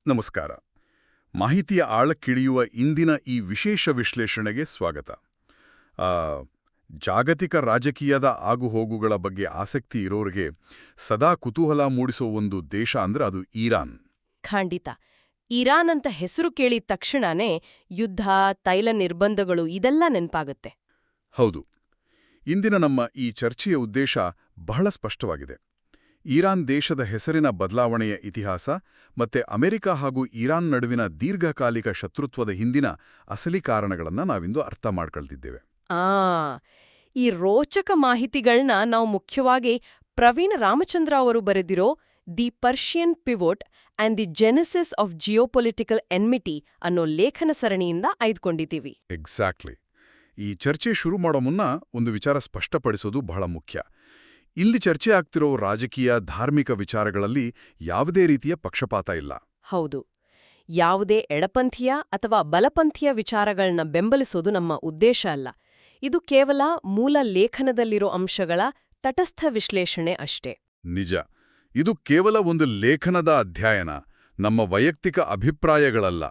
ನಮಸ್ಕಾರ. ಮಾಹಿತಿಯ ಆಳಕ್ಕಿಳಿಯುವ ಇಂದಿನ ಈ ವಿಶೇಷ ವಿಶ್ಲೇಷಣೆಗೆ ಸ್ವಾಗತ. ಆ, ಜಾಗತಿಕ ರಾಜಕೀಯದ ಆಗುಹೋಗುಗಳ ಬಗ್ಗೆ ಆಸಕ್ತಿ ಇರೋರಿಗೆ ಸದಾ ಕುತೂಹಲ ಮೂಡಿಸೋ ಒಂದು ದೇಶ ಅಂದ್ರೆ ಅದು ಇರಾನ್. ಖಂಡಿತ. ಇರಾನ್ ಅಂತ ಹೆಸರು ಕೇಳಿದ ತಕ್ಷಣನೇ ಯುದ್ಧ, ತೈಲ ನಿರ್ಬಂಧಗಳು ಇದೆಲ್ಲ ನೆನ್ಪಾಗುತ್ತೆ. ಹೌದು. ಇಂದಿನ ನಮ್ಮ ಈ ಚರ್ಚೆಯ ಉದ್ದೇಶ ಬಹಳ ಸ್ಪಷ್ಟವಾಗಿದೆ. ಇರಾನ್ ದೇಶದ ಹೆಸರಿನ ಬದಲಾವಣೆಯ ಇತಿಹಾಸ ಮತ್ತೆ ಅಮೆರಿಕ ಹಾಗೂ ಇರಾನ್ ನಡುವಿನ ದೀರ್ಘಕಾಲಿಕ ಶತ್ರುತ್ವದ ಹಿಂದಿನ ಅಸಲಿ ಕಾರಣಗಳನ್ನು ನಾವಿಂದು ಅರ್ಥ ಮಾಡ್ಕೊಳ್ತಿದ್ದೇವೆ. ಈ ರೋಚಕ ಮಾಹಿತಿಗಳನ್ನ ನಾವು ಮುಖ್ಯವಾಗಿ ಪ್ರವೀಣ್ ರಾಮಚಂದ್ರ ಅವರು ಬರೆದಿರೋ the Persian pivot and the genesis of geopolitical enmity ಅನ್ನೋ ಲೇಖನ ಸರಣಿಯಿಂದ ಆಯ್ದುಕೊಂಡಿದ್ದೀವಿ. ಎಕ್ಸಾಕ್ಟ್ಲಿ. ಈ ಚರ್ಚೆ ಶುರು ಮಾಡೋ ಮುನ್ನ ಒಂದು ವಿಚಾರ ಸ್ಪಷ್ಟಪಡಿಸೋದು ಬಹಳ ಮುಖ್ಯ. ಇಲ್ಲಿ ಚರ್ಚೆ ಆಗ್ತಿರೋ ರಾಜಕೀಯ, ಧಾರ್ಮಿಕ ವಿಚಾರಗಳಲ್ಲಿ ಯಾವುದೇ ರೀತಿಯ ಪಕ್ಷಪಾತ ಇಲ್ಲ. ಹೌದು. ಯಾವುದೇ ಎಡಪಂಥೀಯ ಅಥವಾ ಬಲಪಂಥೀಯ ವಿಚಾರಗಳನ್ನ ಬೆಂಬಲಿಸೋದು ನಮ್ಮ ಉದ್ದೇಶ ಅಲ್ಲ. ಇದು ಕೇವಲ ಮೂಲ ಲೇಖನದಲ್ಲಿರೋ ಅಂಶಗಳ ತಟಸ್ಥ ವಿಶ್ಲೇಷಣೆ ಅಷ್ಟೇ. ನಿಜ. ಇದು ಕೇವಲ ಒಂದು ಲೇಖನದ ಅಧ್ಯಯನ, ನಮ್ಮ ವೈಯಕ್ತಿಕ ಅಭಿಪ್ರಾಯಗಳಲ್ಲ.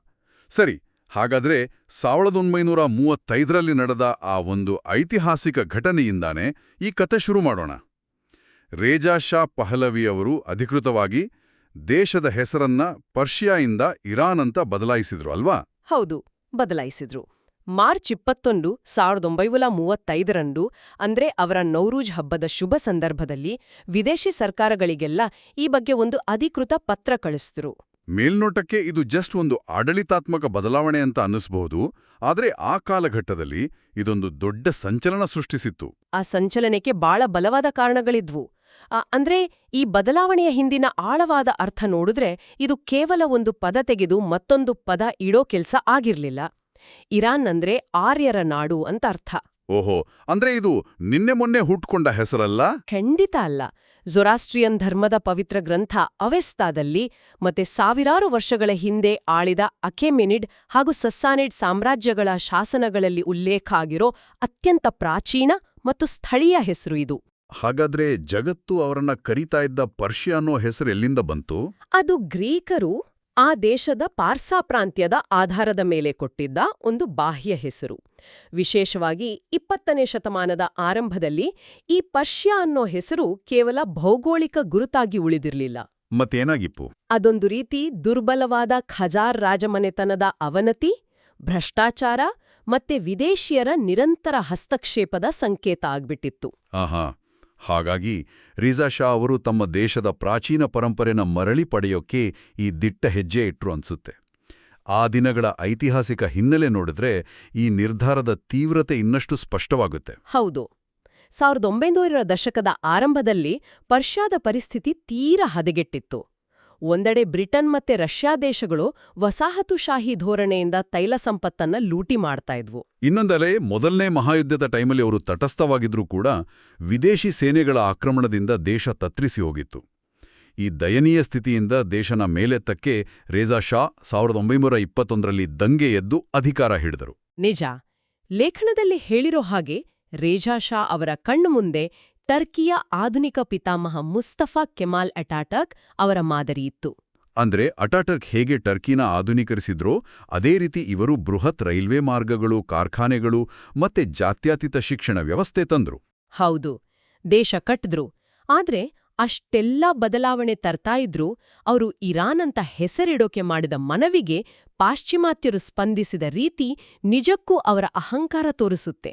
ಸರಿ, ಹಾಗಾದ್ರೆ 1935ರಲ್ಲಿ ನಡೆದ ಆ ಒಂದು ಐತಿಹಾಸಿಕ ಘಟನೆಯಿಂದಾನೇ ಈ ಕಥೆ ಶುರು ಮಾಡೋಣ. ರೇಜಾ ಶಾ ಪಹಲವಿ ಅವರು ಅಧಿಕೃತವಾಗಿ ದೇಶದ ಹೆಸರನ್ನ ಪರ್ಷಿಯಾಯಿಂದ ಇರಾನ್ ಅಂತ ಬದಲಾಯಿಸಿದ್ರು ಅಲ್ವಾ? ಹೌದು, ಬದಲಾಯಿಸಿದ್ರು. ಮಾರ್ಚ್ 21, 1935ರಂದು ಅಂದ್ರೆ ಅವರ ನೌರೂಜ್ ಹಬ್ಬದ ಶುಭ ಸಂದರ್ಭದಲ್ಲಿ ವಿದೇಶಿ ಸರ್ಕಾರಗಳಿಗೆಲ್ಲ ಈ ಬಗ್ಗೆ ಒಂದು ಅಧಿಕೃತ ಪತ್ರ ಕಳಿಸಿದ್ರು. ಮೇಲ್ನೋಟಕ್ಕೆ ಇದು ಜಸ್ಟ್ ಒಂದು ಆಡಳಿತಾತ್ಮಕ ಬದಲಾವಣೆ ಅಂತ ಅನ್ನಿಸಬಹುದು, ಆದ್ರೆ ಆ ಕಾಲಘಟ್ಟದಲ್ಲಿ ಇದೊಂದು ದೊಡ್ಡ ಸಂಚಲನ ಸೃಷ್ಟಿಸಿತ್ತು. ಆ ಸಂಚಲನಕ್ಕೆ ಬಹಳ ಬಲವಾದ ಕಾರಣಗಳಿದ್ವು. ಅಂದ್ರೆ ಈ ಬದಲಾವಣೆಯ ಹಿಂದಿನ ಆಳವಾದ ಅರ್ಥ ನೋಡಿದ್ರೆ ಇದು ಕೇವಲ ಒಂದು ಪದ ತೆಗೆದು ಮತ್ತೊಂದು ಪದ ಇಡೋ ಕೆಲ್ಸ ಆಗಿರ್ಲಿಲ್ಲ. ಇರಾನ್ ಅಂದ್ರೆ ಆರ್ಯರ ನಾಡು ಅಂತ ಅರ್ಥ. ಓಹೋ, ಅಂದ್ರೆ ಇದು ನಿನ್ನೆ ಮೊನ್ನೆ ಹುಟ್ಕೊಂಡ ಹೆಸರಲ್ಲ? ಖಂಡಿತ ಅಲ್ಲ. ಜೊರಾಸ್ಟ್ರಿಯನ್ ಧರ್ಮದ ಪವಿತ್ರ ಗ್ರಂಥ ಅವೆಸ್ತಾದಲ್ಲಿ ಮತ್ತೆ ಸಾವಿರಾರು ವರ್ಷಗಳ ಹಿಂದೆ ಆಳಿದ ಅಖೆಮೆನಿಡ್ ಹಾಗೂ ಸಸ್ಸಾನಿಡ್ ಸಾಮ್ರಾಜ್ಯಗಳ ಶಾಸನಗಳಲ್ಲಿ ಉಲ್ಲೇಖ ಆಗಿರೋ ಅತ್ಯಂತ ಪ್ರಾಚೀನ ಮತ್ತು ಸ್ಥಳೀಯ ಹೆಸರು ಇದು. ಹಾಗಾದ್ರೆ ಜಗತ್ತು ಅವರನ್ನ ಕರೀತಾ ಇದ್ದ ಪರ್ಷಿಯಾ ಅನ್ನೋ ಹೆಸರು ಎಲ್ಲಿಂದ ಬಂತು? ಅದು ಗ್ರೀಕರು ಆ ದೇಶದ ಪಾರ್ಸಾ ಪ್ರಾಂತ್ಯದ ಆಧಾರದ ಮೇಲೆ ಕೊಟ್ಟಿದ್ದ ಒಂದು ಬಾಹ್ಯ ಹೆಸರು. ವಿಶೇಷವಾಗಿ 20ನೇ ಶತಮಾನದ ಆರಂಭದಲ್ಲಿ ಈ ಪರ್ಷಿಯಾ ಅನ್ನೋ ಹೆಸರು ಕೇವಲ ಭೌಗೋಳಿಕ ಗುರುತಾಗಿ ಉಳಿದಿರಲಿಲ್ಲ. ಮತ್ತೇನಾಗಿಪ್ಪು? ಅದೊಂದು ರೀತಿ ದುರ್ಬಲವಾದ ಖಜಾರ್ ರಾಜಮನೆತನದ ಅವನತಿ, ಭ್ರಷ್ಟಾಚಾರ ಮತ್ತೆ ವಿದೇಶಿಯರ ನಿರಂತರ ಹಸ್ತಕ್ಷೇಪದ ಸಂಕೇತ ಆಗ್ಬಿಟ್ಟಿತ್ತು. ಆಹಾ. ಹಾಗಾಗಿ ರಿಜಾ ಶಾ ಅವರು ತಮ್ಮ ದೇಶದ ಪ್ರಾಚೀನ ಪರಂಪರೆನ ಮರಳಿ ಪಡೆಯೋಕೆ ಈ ದಿಟ್ಟ ಹೆಜ್ಜೆ ಇಟ್ರು ಅನ್ಸುತ್ತೆ. ಆ ದಿನಗಳ ಐತಿಹಾಸಿಕ ಹಿನ್ನೆಲೆ ನೋಡಿದ್ರೆ ಈ ನಿರ್ಧಾರದ ತೀವ್ರತೆ ಇನ್ನಷ್ಟು ಸ್ಪಷ್ಟವಾಗುತ್ತೆ. ಹೌದು. 1900ರ ದಶಕದ ಆರಂಭದಲ್ಲಿ ಪರ್ಷಿಯಾದ ಪರಿಸ್ಥಿತಿ ತೀರಾ ಹದಗೆಟ್ಟಿತ್ತು. ಒಂದೆಡೆ ಬ್ರಿಟನ್ ಮತ್ತೆ ರಷ್ಯಾ ದೇಶಗಳು ವಸಾಹತುಶಾಹಿ ಧೋರಣೆಯಿಂದ ತೈಲ ಸಂಪತ್ತನ್ನ ಲೂಟಿ ಮಾಡ್ತಾ ಇದ್ವು. ಇನ್ನೊಂದೆಡೆ ಮೊದಲನೇ ಮಹಾಯುದ್ಧದ ಟೈಮಲ್ಲಿ ಅವರು ತಟಸ್ಥವಾಗಿದ್ರೂ ಕೂಡ ವಿದೇಶಿ ಸೇನೆಗಳ ಆಕ್ರಮಣದಿಂದ ದೇಶ ತತ್ತರಿಸಿ ಹೋಗಿತ್ತು. ಈ ದಯನೀಯ ಸ್ಥಿತಿಯಿಂದ ದೇಶನ ಮೇಲೆತ್ತಕ್ಕೆ ರೇಜಾ ಶಾ 1921ರಲ್ಲಿ ದಂಗೆ ಎದ್ದು ಅಧಿಕಾರ ಹಿಡಿದರು. ನಿಜ. ಲೇಖನದಲ್ಲಿ ಹೇಳಿರೋ ಹಾಗೆ ರೇಜಾ ಶಾ ಅವರ ಕಣ್ಣು ಮುಂದೆ ಟರ್ಕಿಯ ಆಧುನಿಕ ಪಿತಾಮಹ ಮುಸ್ತಫಾ ಕೆಮಾಲ್ ಅಟಾಟರ್ಕ್ ಅವರ ಮಾದರಿಯಿತ್ತು. ಅಂದ್ರೆ ಅಟಾಟರ್ಕ್ ಹೇಗೆ ಟರ್ಕಿನ ಆಧುನೀಕರಿಸಿದ್ರೋ ಅದೇ ರೀತಿ ಇವರು ಬೃಹತ್ ರೈಲ್ವೆ ಮಾರ್ಗಗಳು, ಕಾರ್ಖಾನೆಗಳು ಮತ್ತೆ ಜಾತ್ಯತೀತ ಶಿಕ್ಷಣ ವ್ಯವಸ್ಥೆ ತಂದ್ರು. ಹೌದು, ದೇಶ ಕಟ್ಟಿದ್ರು. ಆದ್ರೆ ಅಷ್ಟೆಲ್ಲ ಬದಲಾವಣೆ ತರ್ತಾ ಇದ್ರೂ ಅವರು ಇರಾನ್ ಅಂತ ಹೆಸರಿಡೋಕೆ ಮಾಡಿದ ಮನವಿಗೆ ಪಾಶ್ಚಿಮಾತ್ಯರು ಸ್ಪಂದಿಸಿದ ರೀತಿ ನಿಜಕ್ಕೂ ಅವರ ಅಹಂಕಾರ ತೋರಿಸುತ್ತೆ.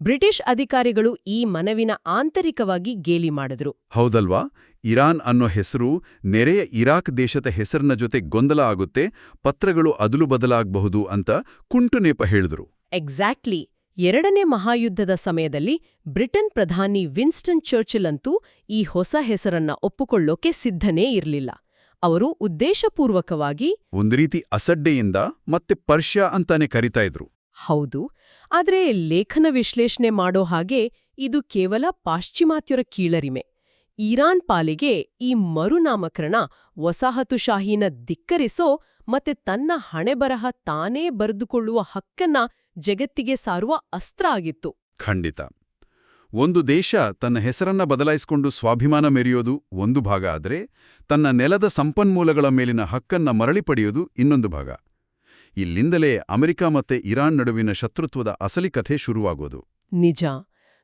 ಬ್ರಿಟಿಷ್ ಅಧಿಕಾರಿಗಳು ಈ ಮನವಿನ ಆಂತರಿಕವಾಗಿ ಗೇಲಿ ಮಾಡಿದ್ರು. ಹೌದಲ್ವಾ? ಇರಾನ್ ಅನ್ನೋ ಹೆಸರು ನೆರೆಯ ಇರಾಕ್ ದೇಶದ ಹೆಸರಿನ ಜೊತೆ ಗೊಂದಲ ಆಗುತ್ತೆ, ಪತ್ರಗಳು ಅದಲು ಬದಲಾಗಬಹುದು ಅಂತ ಕುಂಟುನೇಪ ಹೇಳಿದ್ರು. ಎಕ್ಸಾಕ್ಟ್ಲಿ. 2ನೇ ಮಹಾಯುದ್ಧದ ಸಮಯದಲ್ಲಿ ಬ್ರಿಟನ್ ಪ್ರಧಾನಿ ವಿನ್ಸ್ಟನ್ ಚರ್ಚಿಲ್ ಅಂತೂ ಈ ಹೊಸ ಹೆಸರನ್ನ ಒಪ್ಪುಕೊಳ್ಳೋಕೆ ಸಿದ್ಧನೇ ಇರಲಿಲ್ಲ. ಅವರು ಉದ್ದೇಶಪೂರ್ವಕವಾಗಿ ಒಂದು ರೀತಿ ಅಸಡ್ಡೆಯಿಂದ ಮತ್ತೆ ಪರ್ಷಿಯಾ ಅಂತಾನೆ ಕರಿತಾ ಇದ್ರು. ಹೌದು. ಆದ್ರೆ ಲೇಖನ ವಿಶ್ಲೇಷಣೆ ಮಾಡೋ ಹಾಗೆ ಇದು ಕೇವಲ ಪಾಶ್ಚಿಮಾತ್ಯರ ಕೀಳರಿಮೆ. ಇರಾನ್ ಪಾಲಿಗೆ ಈ ಮರುನಾಮಕರಣ ವಸಾಹತುಶಾಹಿನ ಧಿಕ್ಕರಿಸೋ ಮತ್ತೆ ತನ್ನ ಹಣೆಬರಹ ತಾನೇ ಬರೆದುಕೊಳ್ಳುವ ಹಕ್ಕನ್ನ ಜಗತ್ತಿಗೆ ಸಾರುವ ಅಸ್ತ್ರ ಆಗಿತ್ತು. ಖಂಡಿತ. ಒಂದು ದೇಶ ತನ್ನ ಹೆಸರನ್ನ ಬದಲಾಯಿಸಿಕೊಂಡು ಸ್ವಾಭಿಮಾನ ಮೆರೆಯೋದು ಒಂದು ಭಾಗ ಆದರೆ ತನ್ನ ನೆಲದ ಸಂಪನ್ಮೂಲಗಳ ಮೇಲಿನ ಹಕ್ಕನ್ನ ಮರಳಿ ಪಡೆಯೋದು ಇನ್ನೊಂದು ಭಾಗ. ಇಲ್ಲಿಂದಲೇ ಅಮೆರಿಕ ಮತ್ತೆ ಇರಾನ್ ನಡುವಿನ ಶತ್ರುತ್ವದ ಅಸಲಿ ಕಥೆ ಶುರುವಾಗೋದು. ನಿಜ.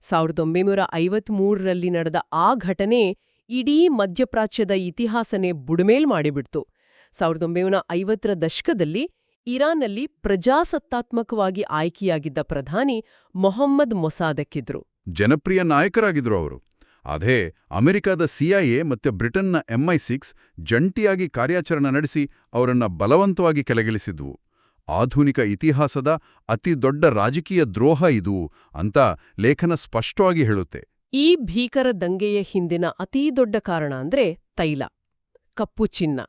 1953ರಲ್ಲಿ ನಡೆದ ಆ ಘಟನೆ ಇಡೀ ಮಧ್ಯಪ್ರಾಚ್ಯದ ಇತಿಹಾಸನೇ ಬುಡಮೇಲ್ ಮಾಡಿಬಿಡ್ತು. 1950ರ ದಶಕದಲ್ಲಿ ಇರಾನ್ನಲ್ಲಿ ಪ್ರಜಾಸತ್ತಾತ್ಮಕವಾಗಿ ಆಯ್ಕೆಯಾಗಿದ್ದ ಪ್ರಧಾನಿ ಮೊಹಮ್ಮದ್ ಮೊಸಾದೆಕ್ ಇದ್ರು. ಜನಪ್ರಿಯ ನಾಯಕರಾಗಿದ್ರು ಅವರು. ಅದೇ ಅಮೆರಿಕದ CIA ಮತ್ತೆ ಬ್ರಿಟನ್ನ MI6 ಜಂಟಿಯಾಗಿ ಕಾರ್ಯಾಚರಣೆ ನಡೆಸಿ ಅವರನ್ನ ಬಲವಂತವಾಗಿ ಕೆಳಗಿಳಿಸಿದ್ವು. ಆಧುನಿಕ ಇತಿಹಾಸದ ಅತಿ ದೊಡ್ಡ ರಾಜಕೀಯ ದ್ರೋಹ ಇದು ಅಂತ ಲೇಖನ ಸ್ಪಷ್ಟವಾಗಿ ಹೇಳುತ್ತೆ. ಈ ಭೀಕರ ದಂಗೆಯ ಹಿಂದಿನ ಅತೀ ದೊಡ್ಡ ಕಾರಣ ಅಂದ್ರೆ ತೈಲ, ಕಪ್ಪು ಚಿನ್ನ.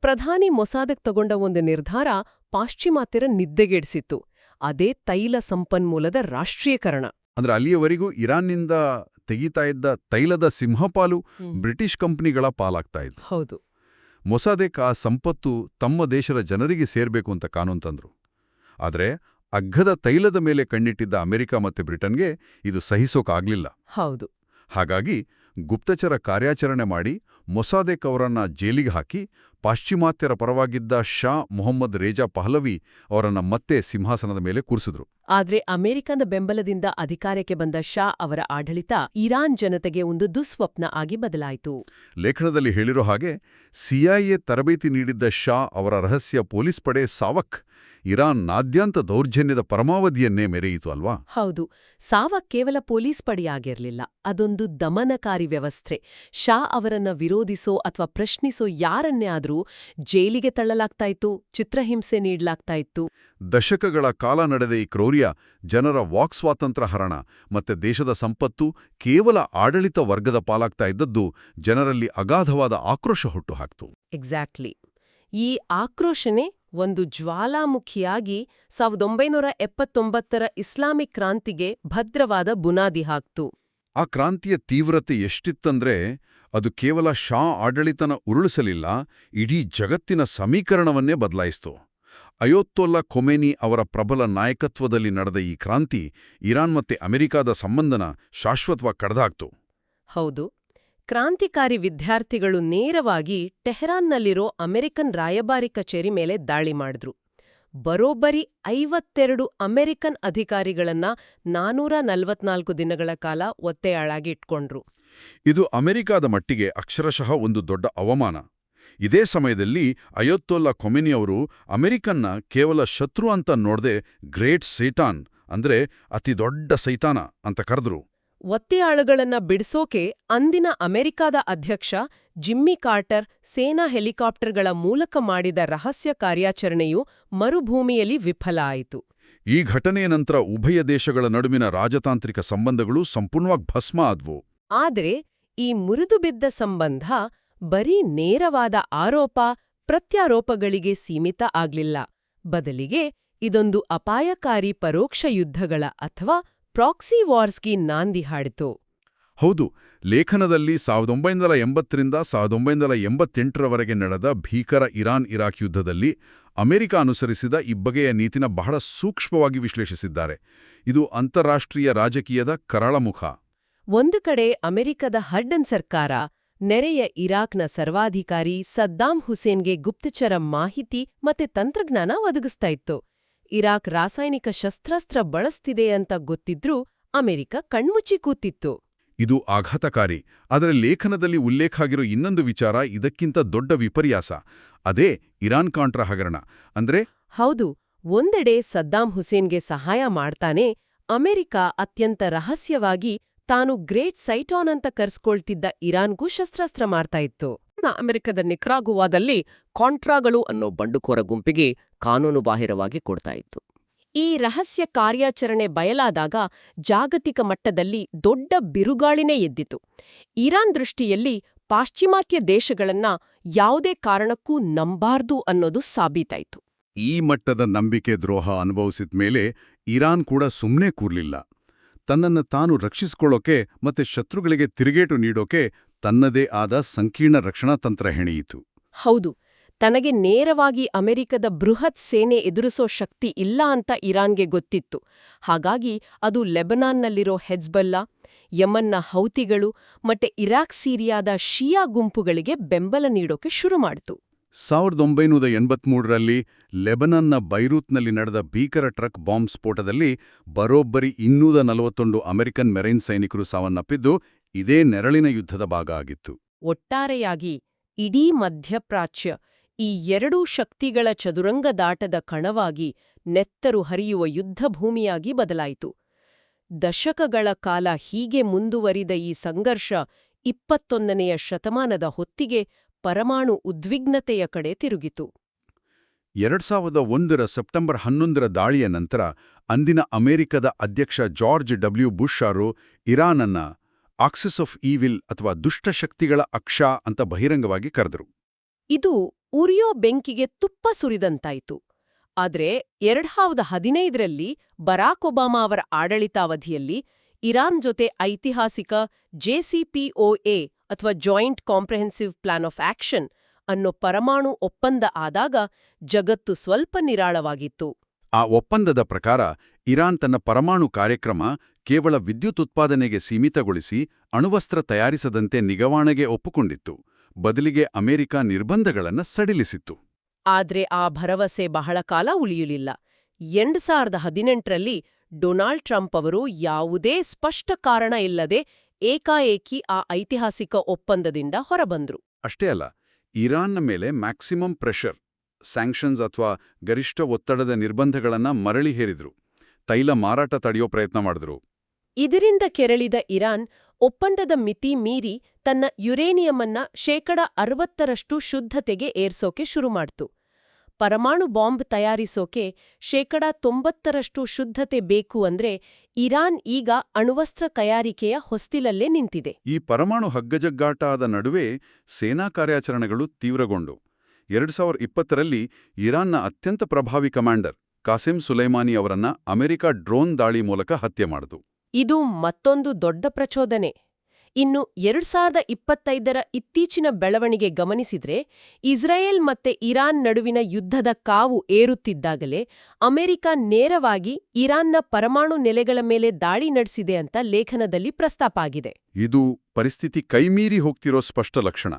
ಪ್ರಧಾನಿ ಮೊಸಾದೆಕ್ ತಗೊಂಡ ಒಂದು ನಿರ್ಧಾರ ಪಾಶ್ಚಿಮಾತ್ಯರ ನಿದ್ದೆಗೆಡಿಸಿತ್ತು. ಅದೇ ತೈಲ ಸಂಪನ್ಮೂಲದ ರಾಷ್ಟ್ರೀಯಕರಣ. ಅಂದ್ರೆ ಅಲ್ಲಿಯವರೆಗೂ ಇರಾನ್ನಿಂದ ತೆಗೀತಾ ಇದ್ದ ತೈಲದ ಸಿಂಹಪಾಲು ಬ್ರಿಟಿಷ್ ಕಂಪನಿಗಳ ಪಾಲಾಗ್ತಾ ಇತ್ತು. ಹೌದು. ಮೊಸಾದೆಕ್ ಆ ಸಂಪತ್ತು ತಮ್ಮ ದೇಶದ ಜನರಿಗೆ ಸೇರ್ಬೇಕು ಅಂತ ಕಾನೂನು ತಂದ್ರು. ಆದರೆ ಅಗ್ಗದ ತೈಲದ ಮೇಲೆ ಕಣ್ಣಿಟ್ಟಿದ್ದ ಅಮೆರಿಕ ಮತ್ತೆ ಬ್ರಿಟನ್ಗೆ ಇದು ಸಹಿಸೋಕಾಗ್ಲಿಲ್ಲ. ಹೌದು. ಹಾಗಾಗಿ ಗುಪ್ತಚರ ಕಾರ್ಯಾಚರಣೆ ಮಾಡಿ ಮೊಸಾದೆಕ್ ಅವರನ್ನ ಜೈಲಿಗೆ ಹಾಕಿ ಪಾಶ್ಚಿಮಾತ್ಯರ ಪರವಾಗಿದ್ದ ಶಾ ಮೊಹಮ್ಮದ್ ರೇಜಾ ಪಹಲವಿ ಅವರನ್ನ ಮತ್ತೆ ಸಿಂಹಾಸನದ ಮೇಲೆ ಕೂರಿಸಿದ್ರು. ಆದ್ರೆ ಅಮೆರಿಕದ ಬೆಂಬಲದಿಂದ ಅಧಿಕಾರಕ್ಕೆ ಬಂದ ಶಾ ಅವರ ಆಡಳಿತ ಇರಾನ್ ಜನತೆಗೆ ಒಂದು ದುಸ್ವಪ್ನ ಆಗಿ ಬದಲಾಯಿತು. ಲೇಖನದಲ್ಲಿ ಹೇಳಿರೋ ಹಾಗೆ CIA ತರಬೇತಿ ನೀಡಿದ್ದ ಶಾ ಅವರ ರಹಸ್ಯ ಪೊಲೀಸ್ ಪಡೆ ಸಾವಕ್ ಇರಾನ್ನಾದ್ಯಂತ ದೌರ್ಜನ್ಯದ ಪರಮಾವಧಿಯನ್ನೇ ಮೆರೆಯಿತು ಅಲ್ವಾ? ಹೌದು. ಸಾವಕ್ ಕೇವಲ ಪೊಲೀಸ್ ಪಡೆಯಾಗಿರ್ಲಿಲ್ಲ, ಅದೊಂದು ದಮನಕಾರಿ ವ್ಯವಸ್ಥೆ. ಶಾ ಅವರನ್ನ ವಿರೋಧಿಸೋ ಅಥವಾ ಪ್ರಶ್ನಿಸೋ ಯಾರನ್ನೇ ಆದ್ರೂ ಜೈಲಿಗೆ ತಳ್ಳಲಾಗ್ತಾ ಇತ್ತು, ಚಿತ್ರಹಿಂಸೆ ನೀಡಲಾಗ್ತಾ ಇತ್ತು. ದಶಕಗಳ ಕಾಲ ನಡೆದ ಈ ಕ್ರೌರ್ಯ ಜನರ ವಾಕ್ ಸ್ವಾತಂತ್ರ್ಯ ಹರಣ ಮತ್ತೆ ದೇಶದ ಸಂಪತ್ತು ಕೇವಲ ಆಡಳಿತ ವರ್ಗದ ಪಾಲಾಗ್ತಾ ಇದ್ದದ್ದು ಜನರಲ್ಲಿ ಅಗಾಧವಾದ ಆಕ್ರೋಶ ಹುಟ್ಟುಹಾಕ್ತು. ಎಕ್ಸಾಕ್ಟ್ಲಿ. ಈ ಆಕ್ರೋಶನೇ ಒಂದು ಜ್ವಾಲಾಮುಖಿಯಾಗಿ 1979ರ ಇಸ್ಲಾಮಿಕ್ ಕ್ರಾಂತಿಗೆ ಭದ್ರವಾದ ಬುನಾದಿ ಹಾಕ್ತು. ಆ ಕ್ರಾಂತಿಯ ತೀವ್ರತೆ ಎಷ್ಟಿತ್ತಂದ್ರೆ ಅದು ಕೇವಲ ಶಾ ಆಡಳಿತನ ಉರುಳಿಸಲಿಲ್ಲ, ಇಡೀ ಜಗತ್ತಿನ ಸಮೀಕರಣವನ್ನೇ ಬದಲಾಯಿಸಿತು. ಅಯೋತ್ತೊಲ್ಲಾ ಖೊಮೇನಿ ಅವರ ಪ್ರಬಲ ನಾಯಕತ್ವದಲ್ಲಿ ನಡೆದ ಈ ಕ್ರಾಂತಿ ಇರಾನ್ ಮತ್ತೆ ಅಮೆರಿಕಾದ ಸಂಬಂಧನ ಶಾಶ್ವತವಾಗಿ ಕಡ್ದಾಕ್ತು. ಹೌದು. ಕ್ರಾಂತಿಕಾರಿ ವಿದ್ಯಾರ್ಥಿಗಳು ನೇರವಾಗಿ ಟೆಹರಾನ್ನಲ್ಲಿರೋ ಅಮೆರಿಕನ್ ರಾಯಭಾರಿ ಕಚೇರಿ ಮೇಲೆ ದಾಳಿ ಮಾಡಿದ್ರು. ಬರೋಬ್ಬರಿ 52 ಅಮೆರಿಕನ್ ಅಧಿಕಾರಿಗಳನ್ನ 444 ದಿನಗಳ ಕಾಲ ಒತ್ತೆಯಾಳಾಗಿ ಇಟ್ಕೊಂಡ್ರು. ಇದು ಅಮೆರಿಕಾದ ಮಟ್ಟಿಗೆ ಅಕ್ಷರಶಃ ಒಂದು ದೊಡ್ಡ ಅವಮಾನ. ಇದೇ ಸಮಯದಲ್ಲಿ ಅಯೋತ್ತೊಲ್ಲಾ ಖೊಮೇನಿ ಅವರು ಅಮೆರಿಕನ್ನ ಕೇವಲ ಶತ್ರು ಅಂತ ನೋಡದೆ ಗ್ರೇಟ್ ಸೈತಾನ್ ಅಂದ್ರೆ ಅತಿ ದೊಡ್ಡ ಸೈತಾನ ಅಂತ ಕರೆದ್ರು. ಒತ್ತೆಯಾಳುಗಳನ್ನ ಬಿಡಿಸೋಕೆ ಅಂದಿನ ಅಮೆರಿಕಾದ ಅಧ್ಯಕ್ಷ ಜಿಮ್ಮಿ ಕಾರ್ಟರ್ ಸೇನಾ ಹೆಲಿಕಾಪ್ಟರ್ಗಳ ಮೂಲಕ ಮಾಡಿದ ರಹಸ್ಯ ಕಾರ್ಯಾಚರಣೆಯು ಮರುಭೂಮಿಯಲ್ಲಿ ವಿಫಲ ಆಯಿತು. ಈ ಘಟನೆಯ ನಂತರ ಉಭಯ ದೇಶಗಳ ನಡುವಿನ ರಾಜತಾಂತ್ರಿಕ ಸಂಬಂಧಗಳು ಸಂಪೂರ್ಣವಾಗಿ ಭಸ್ಮ ಆದ್ವು. ಆದರೆ ಈ ಮುರಿದುಬಿದ್ದ ಸಂಬಂಧ ಬರೀ ನೇರವಾದ ಆರೋಪ ಪ್ರತ್ಯಾರೋಪಗಳಿಗೆ ಸೀಮಿತ ಆಗ್ಲಿಲ್ಲ. ಬದಲಿಗೆ ಇದೊಂದು ಅಪಾಯಕಾರಿ ಪರೋಕ್ಷ ಯುದ್ಧಗಳ ಅಥವಾ ಪ್ರಾಕ್ಸಿ ವಾರ್ಸ್ಗೆ ನಾಂದಿ ಹಾಡಿತು. ಹೌದು. ಲೇಖನದಲ್ಲಿ 1980ರಿಂದ 1988ರವರೆಗೆ ನಡೆದ ಭೀಕರ ಇರಾನ್-ಇರಾಕ್ ಯುದ್ಧದಲ್ಲಿ ಅಮೆರಿಕ ಅನುಸರಿಸಿದ ಈ ಬಗೆಯ ನೀತಿನ ಬಹಳ ಸೂಕ್ಷ್ಮವಾಗಿ ವಿಶ್ಲೇಷಿಸಿದ್ದಾರೆ. ಇದು ಅಂತಾರಾಷ್ಟ್ರೀಯ ರಾಜಕೀಯದ ಕರಾಳ ಮುಖ. ಒಂದು ಕಡೆ ಅಮೆರಿಕದ ಹಡ್ಡನ್ ಸರ್ಕಾರ ನೆರೆಯ ಇರಾಕ್ನ ಸರ್ವಾಧಿಕಾರಿ ಸದ್ದಾಂ ಹುಸೇನ್ಗೆ ಗುಪ್ತಚರ ಮಾಹಿತಿ ಮತ್ತೆ ತಂತ್ರಜ್ಞಾನ ಒದಗಿಸ್ತಾ ಇತ್ತು. ಇರಾಕ್ ರಾಸಾಯನಿಕ ಶಸ್ತ್ರಾಸ್ತ್ರ ಬಳಸ್ತಿದೆ ಅಂತ ಗೊತ್ತಿದ್ರೂ ಅಮೆರಿಕ ಕಣ್ಮುಚ್ಚಿ ಕೂತಿತ್ತು. ಇದು ಆಘಾತಕಾರಿ. ಆದರೆ ಲೇಖನದಲ್ಲಿ ಉಲ್ಲೇಖ ಆಗಿರೋ ಇನ್ನೊಂದು ವಿಚಾರ ಇದಕ್ಕಿಂತ ದೊಡ್ಡ ವಿಪರ್ಯಾಸ. ಅದೇ ಇರಾನ್ ಕಾಂಟ್ರಾ ಹಗರಣ. ಅಂದ್ರೆ ಹೌದು, ಒಂದೆಡೆ ಸದ್ದಾಂ ಹುಸೇನ್ಗೆ ಸಹಾಯ ಮಾಡ್ತಾನೆ ಅಮೆರಿಕ ಅತ್ಯಂತ ರಹಸ್ಯವಾಗಿ ತಾನು ಗ್ರೇಟ್ ಸೈಟಾನ್ ಅಂತ ಕರೆಸ್ಕೊಳ್ತಿದ್ದ ಇರಾನ್ಗೂ ಶಸ್ತ್ರಾಸ್ತ್ರ ಮಾಡ್ತಾ ಇತ್ತು. ಅಮೆರಿಕದ ನಿಕ್ರಾಗುವಾದಲ್ಲಿ ಕಾಂಟ್ರಾಗಳು ಅನ್ನೋ ಬಂಡುಕೋರ ಗುಂಪಿಗೆ ಕಾನೂನುಬಾಹಿರವಾಗಿ ಕೊಡ್ತಾ ಇತ್ತು. ಈ ರಹಸ್ಯ ಕಾರ್ಯಾಚರಣೆ ಬಯಲಾದಾಗ ಜಾಗತಿಕ ಮಟ್ಟದಲ್ಲಿ ದೊಡ್ಡ ಬಿರುಗಾಳಿನೇ ಎದ್ದಿತು. ಇರಾನ್ ದೃಷ್ಟಿಯಲ್ಲಿ ಪಾಶ್ಚಿಮಾತ್ಯ ದೇಶಗಳನ್ನ ಯಾವುದೇ ಕಾರಣಕ್ಕೂ ನಂಬಾರ್ದು ಅನ್ನೋದು ಸಾಬೀತಾಯಿತು. ಈ ಮಟ್ಟದ ನಂಬಿಕೆ ದ್ರೋಹ ಅನುಭವಿಸಿದ ಮೇಲೆ ಇರಾನ್ ಕೂಡ ಸುಮ್ಮನೆ ಕೂರ್ಲಿಲ್ಲ. ತನ್ನನ್ನು ತಾನು ರಕ್ಷಿಸಿಕೊಳ್ಳೋಕೆ ಮತ್ತೆ ಶತ್ರುಗಳಿಗೆ ತಿರುಗೇಟು ನೀಡೋಕೆ ತನ್ನದೇ ಆದ ಸಂಕೀರ್ಣ ರಕ್ಷಣಾ ತಂತ್ರ ಹೆಣೆಯಿತು. ಹೌದು, ತನಗೆ ನೇರವಾಗಿ ಅಮೆರಿಕದ ಬೃಹತ್ ಸೇನೆ ಎದುರಿಸೋ ಶಕ್ತಿ ಇಲ್ಲ ಅಂತ ಇರಾನ್ಗೆ ಗೊತ್ತಿತ್ತು. ಹಾಗಾಗಿ ಅದು ಲೆಬನಾನ್ನಲ್ಲಿರೋ ಹೆಜ್ಬಲ್ಲಾ, ಯಮನ್ನ ಹೌತಿಗಳು ಮತ್ತೆ ಇರಾಕ್ ಸಿರಿಯಾದ ಶಿಯಾ ಗುಂಪುಗಳಿಗೆ ಬೆಂಬಲ ನೀಡೋಕೆ ಶುರು ಮಾಡ್ತು. 1983ರಲ್ಲಿ ಲೆಬನನ್ನ ಬೈರೂತ್ನಲ್ಲಿ ನಡೆದ ಭೀಕರ ಟ್ರಕ್ ಬಾಂಬ್ ಸ್ಫೋಟದಲ್ಲಿ ಬರೋಬ್ಬರಿ 241 ಅಮೆರಿಕನ್ ಮೆರೈನ್ ಸೈನಿಕರು ಸಾವನ್ನಪ್ಪಿದ್ದು ಇದೇ ನೆರಳಿನ ಯುದ್ಧದ ಭಾಗ ಆಗಿತ್ತು. ಒಟ್ಟಾರೆಯಾಗಿ ಇಡೀ ಮಧ್ಯಪ್ರಾಚ್ಯ ಈ ಎರಡೂ ಶಕ್ತಿಗಳ ಚದುರಂಗದಾಟದ ಕಣವಾಗಿ ನೆತ್ತರು ಹರಿಯುವ ಯುದ್ಧಭೂಮಿಯಾಗಿ ಬದಲಾಯಿತು. ದಶಕಗಳ ಕಾಲ ಹೀಗೆ ಮುಂದುವರಿದ ಈ ಸಂಘರ್ಷ 21ನೆಯ ಶತಮಾನದ ಹೊತ್ತಿಗೆ ಪರಮಾಣು ಉದ್ವಿಗ್ನತೆಯ ಕಡೆ ತಿರುಗಿತು. 2001ರ ಸೆಪ್ಟೆಂಬರ್ 11ರ ದಾಳಿಯ ನಂತರ ಅಂದಿನ ಅಮೆರಿಕದ ಅಧ್ಯಕ್ಷ ಜಾರ್ಜ್ ಡಬ್ಲ್ಯೂ ಬುಷ್ ಅವರು ಇರಾನನ್ನ ಆಕ್ಸಿಸ್ ಆಫ್ ಈವಿಲ್ ಅಥವಾ ದುಷ್ಟಶಕ್ತಿಗಳ ಅಕ್ಷ ಅಂತ ಬಹಿರಂಗವಾಗಿ ಕರೆದರು. ಇದು ಉರಿಯೋ ಬೆಂಕಿಗೆ ತುಪ್ಪ ಸುರಿದಂತಾಯಿತು. ಆದ್ರೆ 2015ರಲ್ಲಿ ಬರಾಕ್ ಒಬಾಮಾ ಅವರ ಆಡಳಿತಾವಧಿಯಲ್ಲಿ ಇರಾನ್ ಜೊತೆ ಐತಿಹಾಸಿಕ JCPOA ಅಥವಾ joint comprehensive plan of action ಅನ್ನೋ ಪರಮಾಣು ಒಪ್ಪಂದ ಆದಾಗ ಜಗತ್ತು ಸ್ವಲ್ಪ ನಿರಾಳವಾಗಿತ್ತು. ಆ ಒಪ್ಪಂದದ ಪ್ರಕಾರ ಇರಾನ್ ತನ್ನ ಪರಮಾಣು ಕಾರ್ಯಕ್ರಮ ಕೇವಲ ವಿದ್ಯುತ್ ಉತ್ಪಾದನೆಗೆ ಸೀಮಿತಗೊಳಿಸಿ ಅಣುವಸ್ತ್ರ ತಯಾರಿಸದಂತೆ ನಿಗವಾಣೆಗೆ ಒಪ್ಪುಕೊಂಡಿತ್ತು. ಬದಲಿಗೆ ಅಮೆರಿಕ ನಿರ್ಬಂಧಗಳನ್ನು ಸಡಿಲಿಸಿತ್ತು. ಆದ್ರೆ ಆ ಭರವಸೆ ಬಹಳ ಕಾಲ ಉಳಿಯಲಿಲ್ಲ. 2018ರಲ್ಲಿ ಡೊನಾಲ್ಡ್ ಟ್ರಂಪ್ ಅವರು ಯಾವುದೇ ಸ್ಪಷ್ಟ ಕಾರಣ ಇಲ್ಲದೆ ಏಕಾಏಕಿ ಆ ಐತಿಹಾಸಿಕ ಒಪ್ಪಂದದಿಂದ ಹೊರಬಂದ್ರು. ಅಷ್ಟೇ ಅಲ್ಲ, ಇರಾನ್ನ ಮೇಲೆ ಮ್ಯಾಕ್ಸಿಮಮ್ ಪ್ರೆಷರ್ ಸ್ಯಾಂಕ್ಷನ್ಸ್ ಅಥವಾ ಗರಿಷ್ಠ ಒತ್ತಡದ ನಿರ್ಬಂಧಗಳನ್ನು ಮರಳಿ ಹೇರಿದ್ರು. ತೈಲ ಮಾರಾಟ ತಡೆಯೋ ಪ್ರಯತ್ನ ಮಾಡಿದ್ರು. ಇದರಿಂದ ಕೆರಳಿದ ಇರಾನ್ ಒಪ್ಪಂದದ ಮಿತಿ ಮೀರಿ ತನ್ನ ಯುರೇನಿಯಮನ್ನ 60% ಶುದ್ಧತೆಗೆ ಏರ್ಸೋಕೆ ಶುರುಮಾಡ್ತು. ಪರಮಾಣು ಬಾಂಬ್ ತಯಾರಿಸೋಕೆ 90% ಶುದ್ಧತೆ ಬೇಕು ಅಂದ್ರೆ ಇರಾನ್ ಈಗ ಅಣ್ವಸ್ತ್ರ ತಯಾರಿಕೆಯ ಹೊಸ್ತಿಲಲ್ಲೇ ನಿಂತಿದೆ. ಈ ಪರಮಾಣು ಹಗ್ಗಜಗ್ಗಾಟದ ನಡುವೆ ಸೇನಾ ಕಾರ್ಯಾಚರಣೆಗಳು ತೀವ್ರಗೊಂಡು 2020ರಲ್ಲಿ ಇರಾನ್ನ ಅತ್ಯಂತ ಪ್ರಭಾವಿ ಕಮಾಂಡರ್ ಕಾಸಿಂ ಸುಲೈಮಾನಿ ಅವರನ್ನ ಅಮೆರಿಕ ಡ್ರೋನ್ ದಾಳಿ ಮೂಲಕ ಹತ್ಯೆ ಮಾಡಿತು. ಇದು ಮತ್ತೊಂದು ದೊಡ್ಡ ಪ್ರಚೋದನೆ. ಇನ್ನು 2025ರ ಇತ್ತೀಚಿನ ಬೆಳವಣಿಗೆ ಗಮನಿಸಿದ್ರೆ ಇಸ್ರಾಯೇಲ್ ಮತ್ತೆ ಇರಾನ್ ನಡುವಿನ ಯುದ್ಧದ ಕಾವು ಏರುತ್ತಿದ್ದಾಗಲೇ ಅಮೆರಿಕ ನೇರವಾಗಿ ಇರಾನ್ನ ಪರಮಾಣು ನೆಲೆಗಳ ಮೇಲೆ ದಾಳಿ ನಡೆಸಿದೆ ಅಂತ ಲೇಖನದಲ್ಲಿ ಪ್ರಸ್ತಾಪ ಆಗಿದೆ. ಇದು ಪರಿಸ್ಥಿತಿ ಕೈಮೀರಿ ಹೋಗ್ತಿರೋ ಸ್ಪಷ್ಟ ಲಕ್ಷಣ.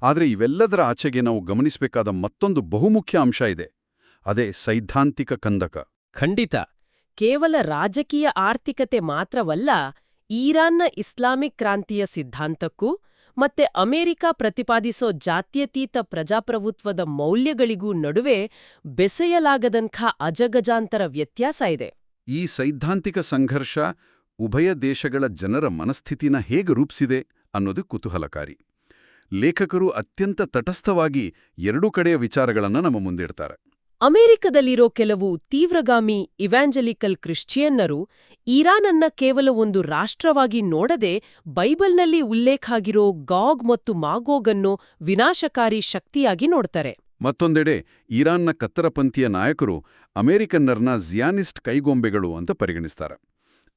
ಆದರೆ ಇವೆಲ್ಲದರ ಆಚೆಗೆ ನಾವು ಗಮನಿಸಬೇಕಾದ ಮತ್ತೊಂದು ಬಹುಮುಖ್ಯ ಅಂಶ ಇದೆ. ಅದೇ ಸೈದ್ಧಾಂತಿಕ ಕಂದಕ. ಖಂಡಿತ. ಕೇವಲ ರಾಜಕೀಯ ಆರ್ಥಿಕತೆ ಮಾತ್ರವಲ್ಲ, ಇರಾನ್ನ ಇಸ್ಲಾಮಿಕ್ ಕ್ರಾಂತಿಯ ಸಿದ್ಧಾಂತಕ್ಕೂ ಮತ್ತೆ ಅಮೆರಿಕ ಪ್ರತಿಪಾದಿಸೋ ಜಾತ್ಯತೀತ ಪ್ರಜಾಪ್ರಭುತ್ವದ ಮೌಲ್ಯಗಳಿಗೂ ನಡುವೆ ಬೆಸೆಯಲಾಗದಂಥ ಅಜಗಜಾಂತರ ವ್ಯತ್ಯಾಸ ಇದೆ. ಈ ಸೈದ್ಧಾಂತಿಕ ಸಂಘರ್ಷ ಉಭಯ ದೇಶಗಳ ಜನರ ಮನಸ್ಥಿತಿನ ಹೇಗೆ ರೂಪಿಸಿದೆ ಅನ್ನೋದು ಕುತೂಹಲಕಾರಿ. ಲೇಖಕರು ಅತ್ಯಂತ ತಟಸ್ಥವಾಗಿ ಎರಡೂ ಕಡೆಯ ವಿಚಾರಗಳನ್ನು ನಮ್ಮ ಮುಂದಿಡ್ತಾರೆ. ಅಮೆರಿಕದಲ್ಲಿರೋ ಕೆಲವು ತೀವ್ರಗಾಮಿ ಇವ್ಯಾಂಜಲಿಕಲ್ ಕ್ರಿಶ್ಚಿಯನ್ನರು ಇರಾನನ್ನ ಕೇವಲ ಒಂದು ರಾಷ್ಟ್ರವಾಗಿ ನೋಡದೆ ಬೈಬಲ್ನಲ್ಲಿ ಉಲ್ಲೇಖ ಆಗಿರೋ ಗಾಗ್ ಮತ್ತು ಮಾಗೋಗ್ ಅನ್ನೋ ವಿನಾಶಕಾರಿ ಶಕ್ತಿಯಾಗಿ ನೋಡ್ತಾರೆ. ಮತ್ತೊಂದೆಡೆ ಇರಾನ್ನ ಕತ್ತರಪಂಥೀಯ ನಾಯಕರು ಅಮೆರಿಕನ್ನರ್ನ ಜಿಯಾನಿಸ್ಟ್ ಕೈಗೊಂಬೆಗಳು ಅಂತ ಪರಿಗಣಿಸ್ತಾರೆ.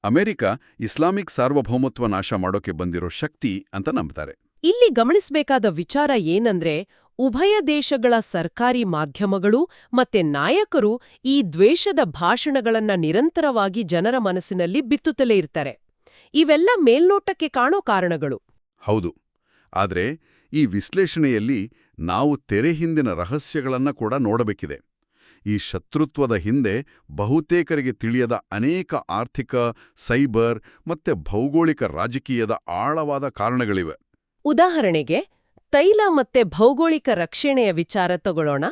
ಅಮೆರಿಕ ಇಸ್ಲಾಮಿಕ್ ಸಾರ್ವಭೌಮತ್ವ ನಾಶ ಮಾಡೋಕೆ ಬಂದಿರೋ ಶಕ್ತಿ ಅಂತ ನಂಬ್ತಾರೆ. ಇಲ್ಲಿ ಗಮನಿಸಬೇಕಾದ ವಿಚಾರ ಏನಂದ್ರೆ, ಉಭಯ ದೇಶಗಳ ಸರ್ಕಾರಿ ಮಾಧ್ಯಮಗಳು ಮತ್ತೆ ನಾಯಕರು ಈ ದ್ವೇಷದ ಭಾಷಣಗಳನ್ನ ನಿರಂತರವಾಗಿ ಜನರ ಮನಸ್ಸಿನಲ್ಲಿ ಬಿತ್ತುತ್ತಲೇ ಇರ್ತಾರೆ. ಇವೆಲ್ಲ ಮೇಲ್ನೋಟಕ್ಕೆ ಕಾಣೋ ಕಾರಣಗಳು. ಹೌದು. ಆದ್ರೆ ಈ ವಿಶ್ಲೇಷಣೆಯಲ್ಲಿ ನಾವು ತೆರೆ ಹಿಂದಿನ ರಹಸ್ಯಗಳನ್ನ ಕೂಡ ನೋಡಬೇಕಿದೆ. ಈ ಶತ್ರುತ್ವದ ಹಿಂದೆ ಬಹುತೇಕರಿಗೆ ತಿಳಿಯದ ಅನೇಕ ಆರ್ಥಿಕ, ಸೈಬರ್ ಮತ್ತೆ ಭೌಗೋಳಿಕ ರಾಜಕೀಯದ ಆಳವಾದ ಕಾರಣಗಳಿವೆ. ಉದಾಹರಣೆಗೆ, ತೈಲ ಮತ್ತೆ ಭೌಗೋಳಿಕ ರಕ್ಷಣೆಯ ವಿಚಾರ ತಗೊಳ್ಳೋಣ.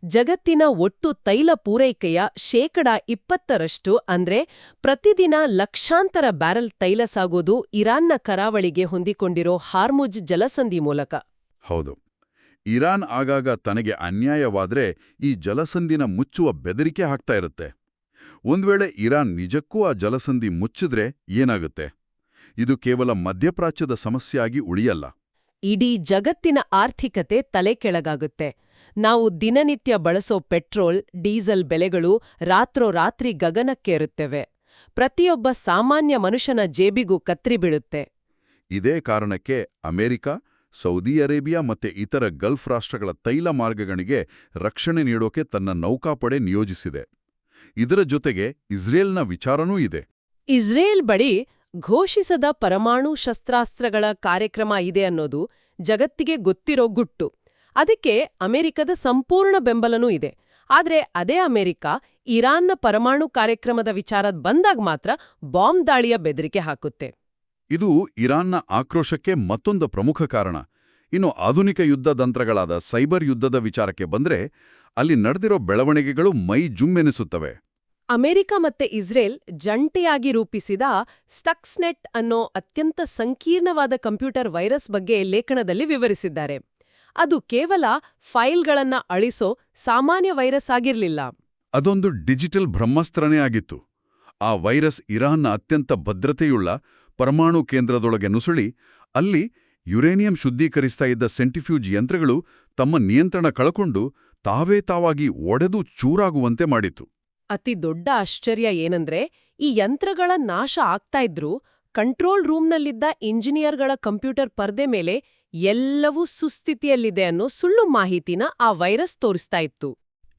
ಜಗತ್ತಿನ ಒಟ್ಟು ತೈಲ ಪೂರೈಕೆಯ 20% ಅಂದ್ರೆ ಪ್ರತಿದಿನ ಲಕ್ಷಾಂತರ ಬ್ಯಾರೆಲ್ ತೈಲ ಸಾಗೋದು ಇರಾನ್ನ ಕರಾವಳಿಗೆ ಹೊಂದಿಕೊಂಡಿರೋ ಹಾರ್ಮುಜ್ ಜಲಸಂಧಿ ಮೂಲಕ. ಹೌದು. ಇರಾನ್ ಆಗಾಗ ತನಗೆ ಅನ್ಯಾಯವಾದ್ರೆ ಈ ಜಲಸಂಧಿನ ಮುಚ್ಚುವ ಬೆದರಿಕೆ ಹಾಕ್ತಾ ಇರುತ್ತೆ. ಒಂದ್ವೇಳೆ ಇರಾನ್ ನಿಜಕ್ಕೂ ಆ ಜಲಸಂಧಿ ಮುಚ್ಚಿದ್ರೆ ಏನಾಗುತ್ತೆ? ಇದು ಕೇವಲ ಮಧ್ಯಪ್ರಾಚ್ಯದ ಸಮಸ್ಯೆಯಾಗಿ ಉಳಿಯಲ್ಲ. ಇಡೀ ಜಗತ್ತಿನ ಆರ್ಥಿಕತೆ ತಲೆಕೆಳಗಾಗುತ್ತೆ. ನಾವು ದಿನನಿತ್ಯ ಬಳಸೋ ಪೆಟ್ರೋಲ್, ಡೀಸೆಲ್ ಬೆಲೆಗಳು ರಾತ್ರೋರಾತ್ರಿ ಗಗನಕ್ಕೇರುತ್ತವೆ. ಪ್ರತಿಯೊಬ್ಬ ಸಾಮಾನ್ಯ ಮನುಷ್ಯನ ಜೇಬಿಗೂ ಕತ್ರಿ ಬೀಳುತ್ತೆ. ಇದೇ ಕಾರಣಕ್ಕೆ ಅಮೆರಿಕ, ಸೌದಿ ಅರೇಬಿಯಾ ಮತ್ತೆ ಇತರ ಗಲ್ಫ್ ರಾಷ್ಟ್ರಗಳ ತೈಲ ಮಾರ್ಗಗಳಿಗೆ ರಕ್ಷಣೆ ನೀಡೋಕೆ ತನ್ನ ನೌಕಾಪಡೆ ನಿಯೋಜಿಸಿದೆ. ಇದರ ಜೊತೆಗೆ ಇಸ್ರೇಲ್ನ ವಿಚಾರನೂ ಇದೆ. ಇಸ್ರೇಲ್ ಬಳಿ ಘೋಷಿಸದ ಪರಮಾಣು ಶಸ್ತ್ರಾಸ್ತ್ರಗಳ ಕಾರ್ಯಕ್ರಮ ಇದೆ ಅನ್ನೋದು ಜಗತ್ತಿಗೆ ಗೊತ್ತಿರೋ ಗುಟ್ಟು. ಅದಕ್ಕೆ ಅಮೆರಿಕದ ಸಂಪೂರ್ಣ ಬೆಂಬಲನೂ ಇದೆ. ಆದ್ರೆ ಅದೇ ಅಮೆರಿಕ ಇರಾನ್ನ ಪರಮಾಣು ಕಾರ್ಯಕ್ರಮದ ವಿಚಾರದ್ ಬಂದಾಗ ಮಾತ್ರ ಬಾಂಬ್ ದಾಳಿಯ ಬೆದರಿಕೆ ಹಾಕುತ್ತೆ. ಇದು ಇರಾನ್ನ ಆಕ್ರೋಶಕ್ಕೆ ಮತ್ತೊಂದು ಪ್ರಮುಖ ಕಾರಣ. ಇನ್ನು ಆಧುನಿಕ ಯುದ್ಧ ತಂತ್ರಗಳಾದ ಸೈಬರ್ ಯುದ್ಧದ ವಿಚಾರಕ್ಕೆ ಬಂದ್ರೆ ಅಲ್ಲಿ ನಡೆದಿರೋ ಬೆಳವಣಿಗೆಗಳು ಮೈ ಜುಮ್ಮೆನಿಸುತ್ತವೆ. ಅಮೆರಿಕ ಮತ್ತೆ ಇಸ್ರೇಲ್ ಜಂಟಿಯಾಗಿ ರೂಪಿಸಿದ ಸ್ಟಕ್ಸ್ನೆಟ್ ಅನ್ನೋ ಅತ್ಯಂತ ಸಂಕೀರ್ಣವಾದ ಕಂಪ್ಯೂಟರ್ ವೈರಸ್ ಬಗ್ಗೆ ಲೇಖನದಲ್ಲಿ ವಿವರಿಸಿದ್ದಾರೆ. ಅದು ಕೇವಲ ಫೈಲ್ಗಳನ್ನ ಅಳಿಸೋ ಸಾಮಾನ್ಯ ವೈರಸ್ ಆಗಿರ್ಲಿಲ್ಲ. ಅದೊಂದು ಡಿಜಿಟಲ್ ಬ್ರಹ್ಮಾಸ್ತ್ರನೇ ಆಗಿತ್ತು. ಆ ವೈರಸ್ ಇರಾನ್ನ ಅತ್ಯಂತ ಭದ್ರತೆಯುಳ್ಳ ಪರಮಾಣು ಕೇಂದ್ರದೊಳಗೆ ನುಸುಳಿ ಅಲ್ಲಿ ಯುರೇನಿಯಂ ಶುದ್ಧೀಕರಿಸ್ತಾ ಇದ್ದ ಸೆಂಟಿಫ್ಯೂಜ್ ಯಂತ್ರಗಳು ತಮ್ಮ ನಿಯಂತ್ರಣ ಕಳಕೊಂಡು ತಾವಾಗಿ ಒಡೆದು ಚೂರಾಗುವಂತೆ ಮಾಡಿತು. ಅತಿ ದೊಡ್ಡ ಆಶ್ಚರ್ಯ ಏನಂದ್ರೆ ಈ ಯಂತ್ರಗಳ ನಾಶ ಆಗ್ತಾ ಇದ್ರೂ ಕಂಟ್ರೋಲ್ ರೂಮ್ನಲ್ಲಿದ್ದ ಇಂಜಿನಿಯರ್ಗಳ ಕಂಪ್ಯೂಟರ್ ಪರ್ದೆ ಮೇಲೆ ಎಲ್ಲವೂ ಸುಸ್ಥಿತಿಯಲ್ಲಿದೆ ಅನ್ನೋ ಸುಳ್ಳು ಮಾಹಿತಿನ ಆ ವೈರಸ್ ತೋರಿಸ್ತಾ ಇತ್ತು.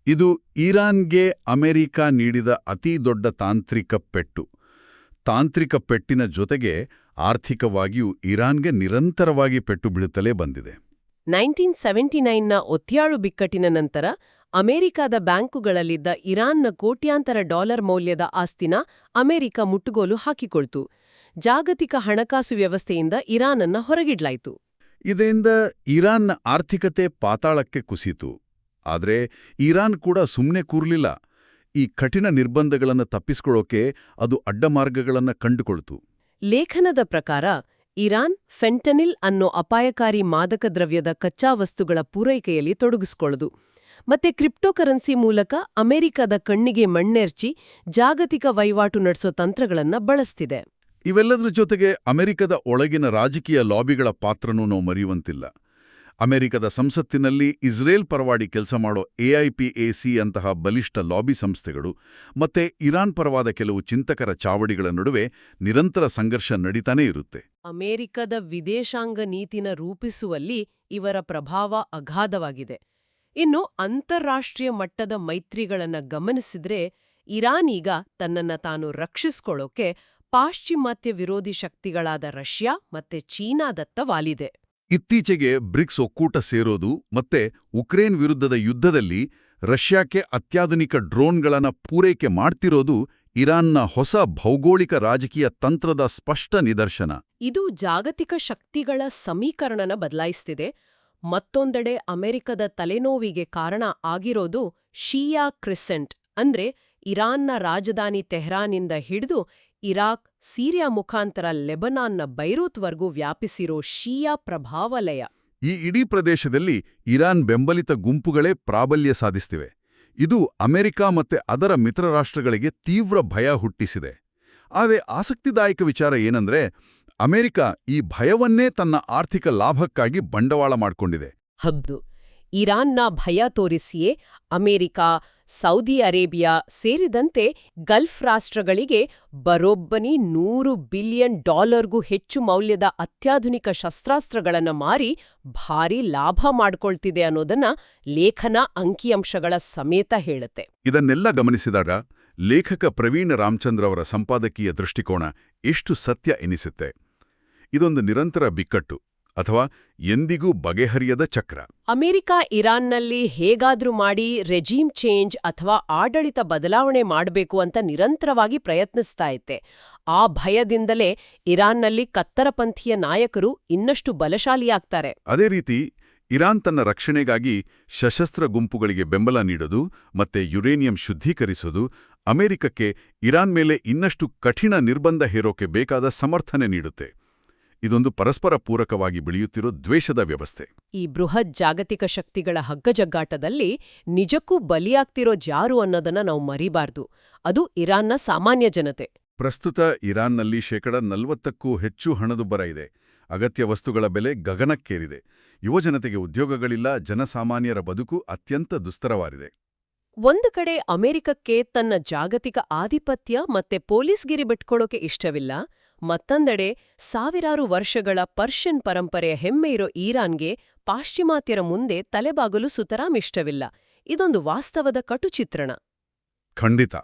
ಇದು ಇರಾನ್ಗೆ ಅಮೆರಿಕ ನೀಡಿದ ಅತಿ ದೊಡ್ಡ ತಾಂತ್ರಿಕ ಪೆಟ್ಟು. ತಾಂತ್ರಿಕ ಪೆಟ್ಟಿನ ಜೊತೆಗೆ ಆರ್ಥಿಕವಾಗಿಯೂ ಇರಾನ್ಗೆ ನಿರಂತರವಾಗಿ ಪೆಟ್ಟು ಬೀಳುತ್ತಲೇ ಬಂದಿದೆ. 1979ನ ಒತ್ಯಾಳು ಬಿಕ್ಕಟ್ಟಿನ ನಂತರ ಅಮೆರಿಕದ ಬ್ಯಾಂಕುಗಳಲ್ಲಿದ್ದ ಇರಾನ್ನ ಕೋಟ್ಯಾಂತರ ಡಾಲರ್ ಮೌಲ್ಯದ ಆಸ್ತಿನ ಅಮೆರಿಕ ಮುಟ್ಟುಗೋಲು ಹಾಕಿಕೊಳ್ತು. ಜಾಗತಿಕ ಹಣಕಾಸು ವ್ಯವಸ್ಥೆಯಿಂದ ಇರಾನನ್ನ ಹೊರಗಿಡ್ಲಾಯ್ತು. ಇದರಿಂದ ಇರಾನ್ನ ಆರ್ಥಿಕತೆ ಪಾತಾಳಕ್ಕೆ ಕುಸಿತು. ಆದರೆ ಇರಾನ್ ಕೂಡ ಸುಮ್ಮನೆ ಕೂರ್ಲಿಲ್ಲ. ಈ ಕಠಿಣ ನಿರ್ಬಂಧಗಳನ್ನು ತಪ್ಪಿಸ್ಕೊಳ್ಳೋಕೆ ಅದು ಅಡ್ಡಮಾರ್ಗಗಳನ್ನು ಕಂಡುಕೊಳ್ತು. ಲೇಖನದ ಪ್ರಕಾರ ಇರಾನ್ ಫೆಂಟನಿಲ್ ಅನ್ನೋ ಅಪಾಯಕಾರಿ ಮಾದಕ ದ್ರವ್ಯದ ಕಚ್ಚಾ ವಸ್ತುಗಳ ಪೂರೈಕೆಯಲ್ಲಿ ತೊಡಗಿಸ್ಕೊಳ್ಳೋದು ಮತ್ತೆ ಕ್ರಿಪ್ಟೋಕರೆನ್ಸಿ ಮೂಲಕ ಅಮೆರಿಕದ ಕಣ್ಣಿಗೆ ಮಣ್ಣೆರ್ಚಿ ಜಾಗತಿಕ ವಹಿವಾಟು ನಡೆಸೋ ತಂತ್ರಗಳನ್ನ ಬಳಸ್ತಿದೆ. ಇವೆಲ್ಲದರ ಜೊತೆಗೆ ಅಮೆರಿಕದ ಒಳಗಿನ ರಾಜಕೀಯ ಲಾಬಿಗಳ ಪಾತ್ರನೂ ನಾವು ಮರೆಯುವಂತಿಲ್ಲ. ಅಮೆರಿಕದ ಸಂಸತ್ತಿನಲ್ಲಿ ಇಸ್ರೇಲ್ ಪರವಾಗಿ ಕೆಲಸ ಮಾಡೋ AIPAC ಅಂತಹ ಬಲಿಷ್ಠ ಲಾಬಿ ಸಂಸ್ಥೆಗಳು ಮತ್ತೆ ಇರಾನ್ ಪರವಾದ ಕೆಲವು ಚಿಂತಕರ ಚಾವಡಿಗಳ ನಡುವೆ ನಿರಂತರ ಸಂಘರ್ಷ ನಡೀತಾನೇ ಇರುತ್ತೆ. ಅಮೆರಿಕದ ವಿದೇಶಾಂಗ ನೀತಿನ ರೂಪಿಸುವಲ್ಲಿ ಇವರ ಪ್ರಭಾವ ಅಗಾಧವಾಗಿದೆ. ಇನ್ನು ಅಂತಾರಾಷ್ಟ್ರೀಯ ಮಟ್ಟದ ಮೈತ್ರಿಗಳನ್ನ ಗಮನಿಸಿದ್ರೆ ಇರಾನ್ ಈಗ ತನ್ನನ್ನ ತಾನು ರಕ್ಷಿಸ್ಕೊಳ್ಳೋಕೆ ಪಾಶ್ಚಿಮಾತ್ಯ ವಿರೋಧಿ ಶಕ್ತಿಗಳಾದ ರಷ್ಯಾ ಮತ್ತೆ ಚೀನಾದತ್ತ ವಾಲಿದೆ. ಇತ್ತೀಚೆಗೆ ಬ್ರಿಕ್ಸ್ ಒಕ್ಕೂಟ ಸೇರೋದು ಮತ್ತೆ ಉಕ್ರೇನ್ ವಿರುದ್ಧದ ಯುದ್ಧದಲ್ಲಿ ರಷ್ಯಾಕ್ಕೆ ಅತ್ಯಾಧುನಿಕ ಡ್ರೋನ್ಗಳನ್ನ ಪೂರೈಕೆ ಮಾಡ್ತಿರೋದು ಇರಾನ್ನ ಹೊಸ ಭೌಗೋಳಿಕ ರಾಜಕೀಯ ತಂತ್ರದ ಸ್ಪಷ್ಟ ನಿದರ್ಶನ. ಇದು ಜಾಗತಿಕ ಶಕ್ತಿಗಳ ಸಮೀಕರಣನ ಬದಲಾಯಿಸ್ತಿದೆ. ಮತ್ತೊಂದೆಡೆ ಅಮೆರಿಕದ ತಲೆನೋವಿಗೆ ಕಾರಣ ಆಗಿರೋದು ಶಿಯಾ ಕ್ರಿಸೆಂಟ್ ಅಂದ್ರೆ ಇರಾನ್ನ ರಾಜಧಾನಿ ತೆಹರಾನಿಂದ ಹಿಡಿದು ಇರಾಕ್, ಸಿರಿಯಾ ಮುಖಾಂತರ ಲೆಬನಾನ್ನ ಬೈರೂತ್ವರೆಗೂ ವ್ಯಾಪಿಸಿರೋ ಶಿಯಾ ಪ್ರಭಾವಲಯ. ಈ ಇಡೀ ಪ್ರದೇಶದಲ್ಲಿ ಇರಾನ್ ಬೆಂಬಲಿತ ಗುಂಪುಗಳೇ ಪ್ರಾಬಲ್ಯ ಸಾಧಿಸ್ತಿವೆ. ಇದು ಅಮೆರಿಕ ಮತ್ತೆ ಅದರ ಮಿತ್ರರಾಷ್ಟ್ರಗಳಿಗೆ ತೀವ್ರ ಭಯ ಹುಟ್ಟಿಸಿದೆ. ಆದರೆ ಆಸಕ್ತಿದಾಯಕ ವಿಚಾರ ಏನಂದ್ರೆ ಅಮೆರಿಕ ಈ ಭಯವನ್ನೇ ತನ್ನ ಆರ್ಥಿಕ ಲಾಭಕ್ಕಾಗಿ ಬಂಡವಾಳ ಮಾಡಿಕೊಂಡಿದೆ. ಹೌದು, ಇರಾನ್ನ ಭಯ ತೋರಿಸಿಯೇ ಅಮೆರಿಕ, ಸೌದಿ ಅರೇಬಿಯಾ ಸೇರಿದಂತೆ ಗಲ್ಫ್ ರಾಷ್ಟ್ರಗಳಿಗೆ ಬರೋಬ್ಬನಿ $100 ಬಿಲಿಯನ್ ಹೆಚ್ಚು ಮೌಲ್ಯದ ಅತ್ಯಾಧುನಿಕ ಶಸ್ತ್ರಾಸ್ತ್ರಗಳನ್ನ ಮಾರಿ ಭಾರೀ ಲಾಭ ಮಾಡ್ಕೊಳ್ತಿದೆ ಅನ್ನೋದನ್ನ ಲೇಖನ ಅಂಕಿಅಂಶಗಳ ಸಮೇತ ಹೇಳುತ್ತೆ. ಇದನ್ನೆಲ್ಲ ಗಮನಿಸಿದಾಗ ಲೇಖಕ ಪ್ರವೀಣ್ ರಾಮಚಂದ್ರ ಅವರ ಸಂಪಾದಕೀಯ ದೃಷ್ಟಿಕೋನ ಎಷ್ಟು ಸತ್ಯ ಎನಿಸುತ್ತೆ. ಇದೊಂದು ನಿರಂತರ ಬಿಕ್ಕಟ್ಟು ಅಥವಾ ಎಂದಿಗೂ ಬಗೆಹರಿಯದ ಚಕ್ರ. ಅಮೆರಿಕ ಇರಾನ್ನಲ್ಲಿ ಹೇಗಾದ್ರೂ ಮಾಡಿ ರೆಜೀಮ್ ಚೇಂಜ್ ಅಥವಾ ಆಡಳಿತ ಬದಲಾವಣೆ ಮಾಡಬೇಕು ಅಂತ ನಿರಂತರವಾಗಿ ಪ್ರಯತ್ನಿಸ್ತಾ ಇತ್ತೆ. ಆ ಭಯದಿಂದಲೇ ಇರಾನ್ನಲ್ಲಿ ಕತ್ತರಪಂಥೀಯ ನಾಯಕರು ಇನ್ನಷ್ಟು ಬಲಶಾಲಿಯಾಗ್ತಾರೆ. ಅದೇ ರೀತಿ ಇರಾನ್ ತನ್ನ ರಕ್ಷಣೆಗಾಗಿ ಸಶಸ್ತ್ರ ಗುಂಪುಗಳಿಗೆ ಬೆಂಬಲ ನೀಡೋದು ಮತ್ತೆ ಯುರೇನಿಯಂ ಶುದ್ಧೀಕರಿಸೋದು ಅಮೆರಿಕಕ್ಕೆ ಇರಾನ್ ಮೇಲೆ ಇನ್ನಷ್ಟು ಕಠಿಣ ನಿರ್ಬಂಧ ಹೇರೋಕೆ ಬೇಕಾದ ಸಮರ್ಥನೆ ನೀಡುತ್ತೆ. ಇದೊಂದು ಪರಸ್ಪರ ಪೂರಕವಾಗಿ ಬೆಳೆಯುತ್ತಿರೋ ದ್ವೇಷದ ವ್ಯವಸ್ಥೆ. ಈ ಬೃಹತ್ ಜಾಗತಿಕ ಶಕ್ತಿಗಳ ಹಗ್ಗಜಗ್ಗಾಟದಲ್ಲಿ ನಿಜಕ್ಕೂ ಬಲಿಯಾಗ್ತಿರೋ ಜಾರು ಅನ್ನೋದನ್ನ ನಾವು ಮರಿಬಾರ್ದು. ಅದು ಇರಾನ್ನ ಸಾಮಾನ್ಯ ಜನತೆ. ಪ್ರಸ್ತುತ ಇರಾನ್ನಲ್ಲಿ 40%ಕ್ಕೂ ಹೆಚ್ಚು ಹಣದುಬ್ಬರ ಇದೆ. ಅಗತ್ಯ ವಸ್ತುಗಳ ಬೆಲೆ ಗಗನಕ್ಕೇರಿದೆ. ಯುವಜನತೆಗೆ ಉದ್ಯೋಗಗಳಿಲ್ಲ. ಜನಸಾಮಾನ್ಯರ ಬದುಕು ಅತ್ಯಂತ ದುಸ್ತರವಾಗಿದೆ. ಒಂದು ಕಡೆ ಅಮೆರಿಕಕ್ಕೆ ತನ್ನ ಜಾಗತಿಕ ಆಧಿಪತ್ಯ ಮತ್ತೆ ಪೊಲೀಸ್ಗಿರಿ ಬಿಟ್ಕೊಳ್ಳೋಕೆ ಇಷ್ಟವಿಲ್ಲ. ಮತ್ತೊಂದೆಡೆ ಸಾವಿರಾರು ವರ್ಷಗಳ ಪರ್ಷಿಯನ್ ಪರಂಪರೆಯ ಹೆಮ್ಮೆಯಿರೋ ಇರಾನ್ಗೆ ಪಾಶ್ಚಿಮಾತ್ಯರ ಮುಂದೆ ತಲೆಬಾಗಲು ಸುತರಾಂ ಇಷ್ಟವಿಲ್ಲ. ಇದೊಂದು ವಾಸ್ತವದ ಕಟುಚಿತ್ರಣ. ಖಂಡಿತ.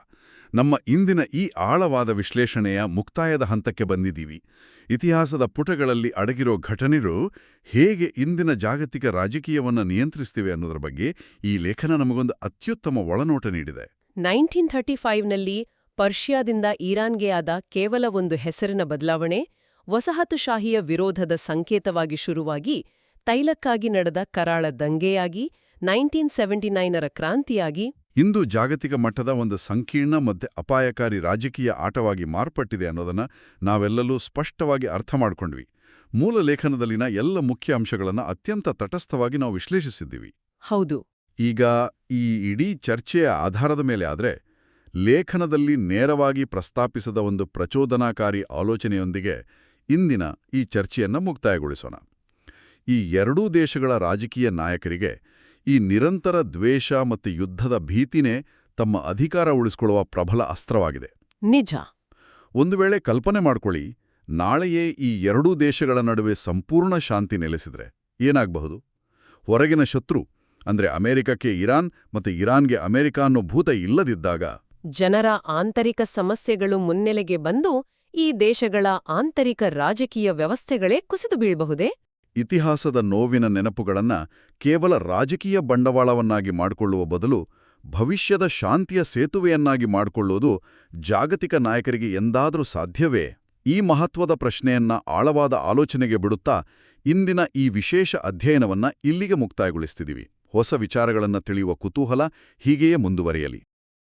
ನಮ್ಮ ಇಂದಿನ ಈ ಆಳವಾದ ವಿಶ್ಲೇಷಣೆಯ ಮುಕ್ತಾಯದ ಹಂತಕ್ಕೆ ಬಂದಿದ್ದೀವಿ. ಇತಿಹಾಸದ ಪುಟಗಳಲ್ಲಿ ಅಡಗಿರೋ ಘಟನೆಗಳು ಹೇಗೆ ಇಂದಿನ ಜಾಗತಿಕ ರಾಜಕೀಯವನ್ನು ನಿಯಂತ್ರಿಸ್ತಿವೆ ಅನ್ನೋದರ ಬಗ್ಗೆ ಈ ಲೇಖನ ನಮಗೊಂದು ಅತ್ಯುತ್ತಮ ಒಳನೋಟ ನೀಡಿದೆ. 1935ನಲ್ಲಿ ಪರ್ಷಿಯಾದಿಂದ ಇರಾನ್ಗೆ ಆದ ಕೇವಲ ಒಂದು ಹೆಸರಿನ ಬದಲಾವಣೆ ವಸಾಹತುಶಾಹಿಯ ವಿರೋಧದ ಸಂಕೇತವಾಗಿ ಶುರುವಾಗಿ ತೈಲಕ್ಕಾಗಿ ನಡೆದ ಕರಾಳ ದಂಗೆಯಾಗಿ 1979ರ ಕ್ರಾಂತಿಯಾಗಿ ಇಂದು ಜಾಗತಿಕ ಮಟ್ಟದ ಒಂದು ಸಂಕೀರ್ಣ ಮತ್ತು ಅಪಾಯಕಾರಿ ರಾಜಕೀಯ ಆಟವಾಗಿ ಮಾರ್ಪಟ್ಟಿದೆ ಅನ್ನೋದನ್ನ ನಾವೆಲ್ಲರೂ ಸ್ಪಷ್ಟವಾಗಿ ಅರ್ಥ ಮಾಡ್ಕೊಂಡ್ವಿ. ಮೂಲ ಲೇಖನದಲ್ಲಿನ ಎಲ್ಲ ಮುಖ್ಯ ಅಂಶಗಳನ್ನು ಅತ್ಯಂತ ತಟಸ್ಥವಾಗಿ ನಾವು ವಿಶ್ಲೇಷಿಸಿದ್ದೀವಿ. ಹೌದು. ಈಗ ಈ ಇಡೀ ಚರ್ಚೆಯ ಆಧಾರದ ಮೇಲೆ ಆದ್ರೆ ಲೇಖನದಲ್ಲಿ ನೇರವಾಗಿ ಪ್ರಸ್ತಾಪಿಸದ ಒಂದು ಪ್ರಚೋದನಾಕಾರಿ ಆಲೋಚನೆಯೊಂದಿಗೆ ಇಂದಿನ ಈ ಚರ್ಚೆಯನ್ನ ಮುಕ್ತಾಯಗೊಳಿಸೋಣ. ಈ ಎರಡೂ ದೇಶಗಳ ರಾಜಕೀಯ ನಾಯಕರಿಗೆ ಈ ನಿರಂತರ ದ್ವೇಷ ಮತ್ತು ಯುದ್ಧದ ಭೀತಿನೇ ತಮ್ಮ ಅಧಿಕಾರ ಉಳಿಸಿಕೊಳ್ಳುವ ಪ್ರಬಲ ಅಸ್ತ್ರವಾಗಿದೆ. ನಿಜ. ಒಂದು ವೇಳೆ ಕಲ್ಪನೆ ಮಾಡ್ಕೊಳ್ಳಿ, ನಾಳೆಯೇ ಈ ಎರಡೂ ದೇಶಗಳ ನಡುವೆ ಸಂಪೂರ್ಣ ಶಾಂತಿ ನೆಲೆಸಿದ್ರೆ ಏನಾಗಬಹುದು? ಹೊರಗಿನ ಶತ್ರು ಅಂದ್ರೆ ಅಮೆರಿಕಕ್ಕೆ ಇರಾನ್ ಮತ್ತು ಇರಾನ್ಗೆ ಅಮೆರಿಕ ಅನ್ನೋ ಭೂತ ಇಲ್ಲದಿದ್ದಾಗ ಜನರ ಆಂತರಿಕ ಸಮಸ್ಯೆಗಳು ಮುನ್ನೆಲೆಗೆ ಬಂದು ಈ ದೇಶಗಳ ಆಂತರಿಕ ರಾಜಕೀಯ ವ್ಯವಸ್ಥೆಗಳೇ ಕುಸಿದು ಬೀಳಬಹುದೇ? ಇತಿಹಾಸದ ನೋವಿನ ನೆನಪುಗಳನ್ನ ಕೇವಲ ರಾಜಕೀಯ ಬಂಡವಾಳವನ್ನಾಗಿ ಮಾಡಿಕೊಳ್ಳುವ ಬದಲು ಭವಿಷ್ಯದ ಶಾಂತಿಯ ಸೇತುವೆಯನ್ನಾಗಿ ಮಾಡಿಕೊಳ್ಳುವುದು ಜಾಗತಿಕ ನಾಯಕರಿಗೆ ಎಂದಾದರೂ ಸಾಧ್ಯವೇ? ಈ ಮಹತ್ವದ ಪ್ರಶ್ನೆಯನ್ನ ಆಳವಾದ ಆಲೋಚನೆಗೆ ಬಿಡುತ್ತಾ ಇಂದಿನ ಈ ವಿಶೇಷ ಅಧ್ಯಯನವನ್ನ ಇಲ್ಲಿಗೆ ಮುಕ್ತಾಯಗೊಳಿಸ್ತಿದ್ದೀವಿ. ಹೊಸ ವಿಚಾರಗಳನ್ನ ತಿಳಿಯುವ ಕುತೂಹಲ ಹೀಗೆಯೇ ಮುಂದುವರಿಯಲಿ.